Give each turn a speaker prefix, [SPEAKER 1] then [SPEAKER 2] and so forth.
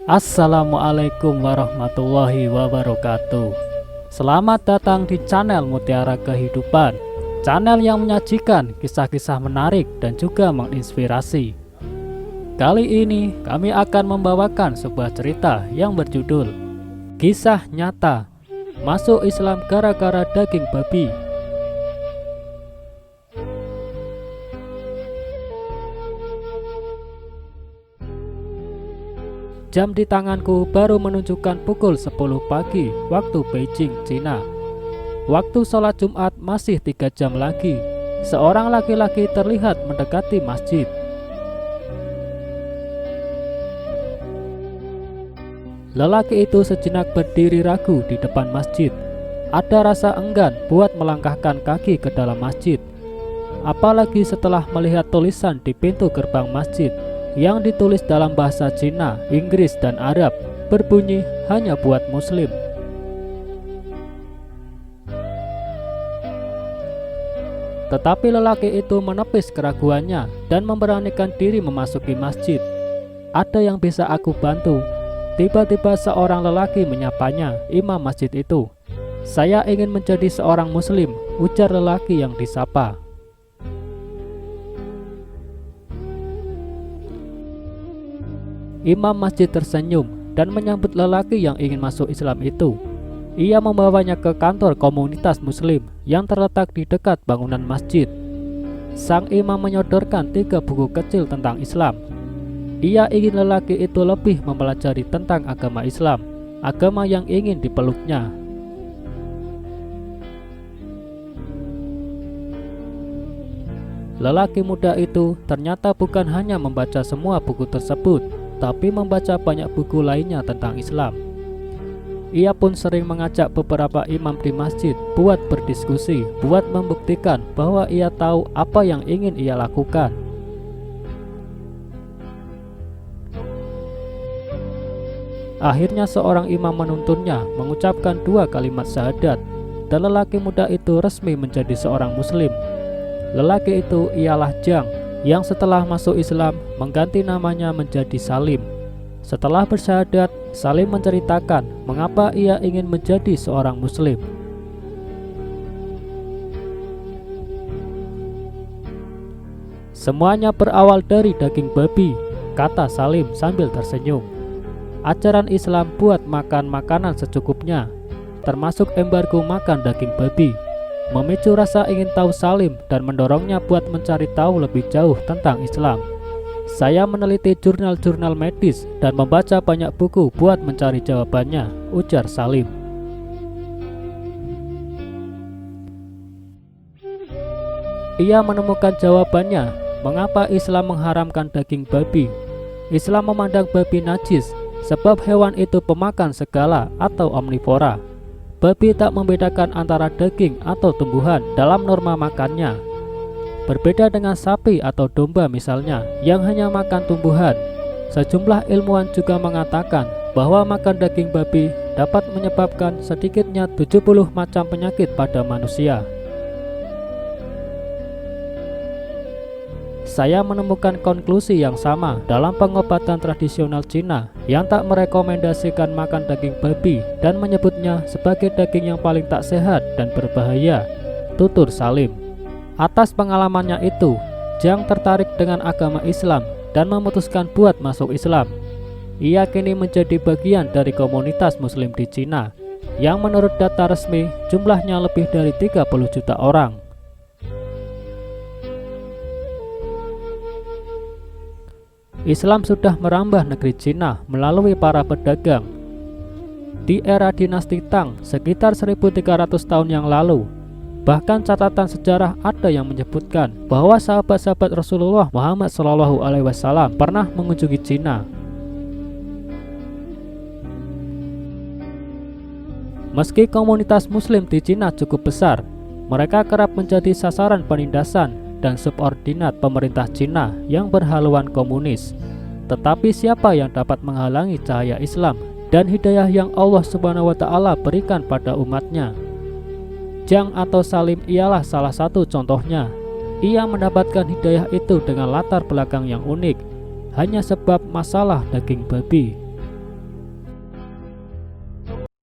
[SPEAKER 1] Assalamualaikum warahmatullahi wabarakatuh. Selamat datang di channel Mutiara Kehidupan, channel yang menyajikan kisah-kisah menarik dan juga menginspirasi. Kali ini kami akan membawakan sebuah cerita yang berjudul Kisah Nyata Masuk Islam Gara-gara Daging Babi. Jam di tanganku baru menunjukkan pukul 10 pagi waktu Beijing, Cina. Waktu sholat Jumat masih 3 jam lagi. Seorang laki-laki terlihat mendekati masjid. Lelaki itu sejenak berdiri ragu di depan masjid. Ada rasa enggan buat melangkahkan kaki ke dalam masjid. Apalagi setelah melihat tulisan di pintu gerbang masjid yang ditulis dalam bahasa Cina, Inggris, dan Arab, berbunyi hanya buat Muslim. Tetapi lelaki itu menepis keraguannya dan memberanikan diri memasuki masjid. Ada yang bisa aku bantu? Tiba-tiba seorang lelaki menyapanya, imam masjid itu. Saya ingin menjadi seorang Muslim, ujar lelaki yang disapa. Imam masjid tersenyum dan menyambut lelaki yang ingin masuk Islam itu. Ia membawanya ke kantor komunitas Muslim yang terletak di dekat bangunan masjid. Sang imam menyodorkan 3 buku kecil tentang Islam. Ia ingin lelaki itu lebih mempelajari tentang agama Islam, agama yang ingin dipeluknya. Lelaki muda itu ternyata bukan hanya membaca semua buku tersebut, tapi membaca banyak buku lainnya tentang Islam. Ia pun sering mengajak beberapa imam di masjid buat berdiskusi, buat membuktikan bahwa ia tahu apa yang ingin ia lakukan. Akhirnya seorang imam menuntunnya mengucapkan 2 kalimat syahadat, dan lelaki muda itu resmi menjadi seorang Muslim. Lelaki itu ialah Jang, yang setelah masuk Islam mengganti namanya menjadi Salim. Setelah bersyahadat, Salim menceritakan mengapa ia ingin menjadi seorang Muslim. Semuanya berawal dari daging babi, kata Salim sambil tersenyum. Ajaran Islam buat makan makanan secukupnya, termasuk embargo makan daging babi, memicu rasa ingin tahu Salim dan mendorongnya buat mencari tahu lebih jauh tentang Islam. Saya meneliti jurnal-jurnal medis dan membaca banyak buku buat mencari jawabannya, ujar Salim. Ia menemukan jawabannya mengapa Islam mengharamkan daging babi. Islam memandang babi najis sebab hewan itu pemakan segala atau omnivora. Babi tak membedakan antara daging atau tumbuhan dalam norma makannya. Berbeda dengan sapi atau domba misalnya, yang hanya makan tumbuhan. Sejumlah ilmuwan juga mengatakan bahwa makan daging babi dapat menyebabkan sedikitnya 70 macam penyakit pada manusia. Saya menemukan konklusi yang sama dalam pengobatan tradisional Cina yang tak merekomendasikan makan daging babi dan menyebutnya sebagai daging yang paling tak sehat dan berbahaya, tutur Salim. Atas pengalamannya itu, Jang tertarik dengan agama Islam dan memutuskan buat masuk Islam. Ia kini menjadi bagian dari komunitas Muslim di Cina yang menurut data resmi jumlahnya lebih dari 30 juta orang. Islam sudah merambah negeri Cina melalui para pedagang. Di era dinasti Tang sekitar 1300 tahun yang lalu, bahkan catatan sejarah ada yang menyebutkan bahwa sahabat-sahabat Rasulullah Muhammad SAW pernah mengunjungi Cina. Meski komunitas Muslim di Cina cukup besar, mereka kerap menjadi sasaran penindasan dan subordinat pemerintah Cina yang berhaluan komunis. Tetapi siapa yang dapat menghalangi cahaya Islam dan hidayah yang Allah Subhanahu wa Ta'ala berikan pada umatnya? Jang atau Salim ialah salah satu contohnya. Ia mendapatkan hidayah itu dengan latar belakang yang unik, hanya sebab masalah daging babi.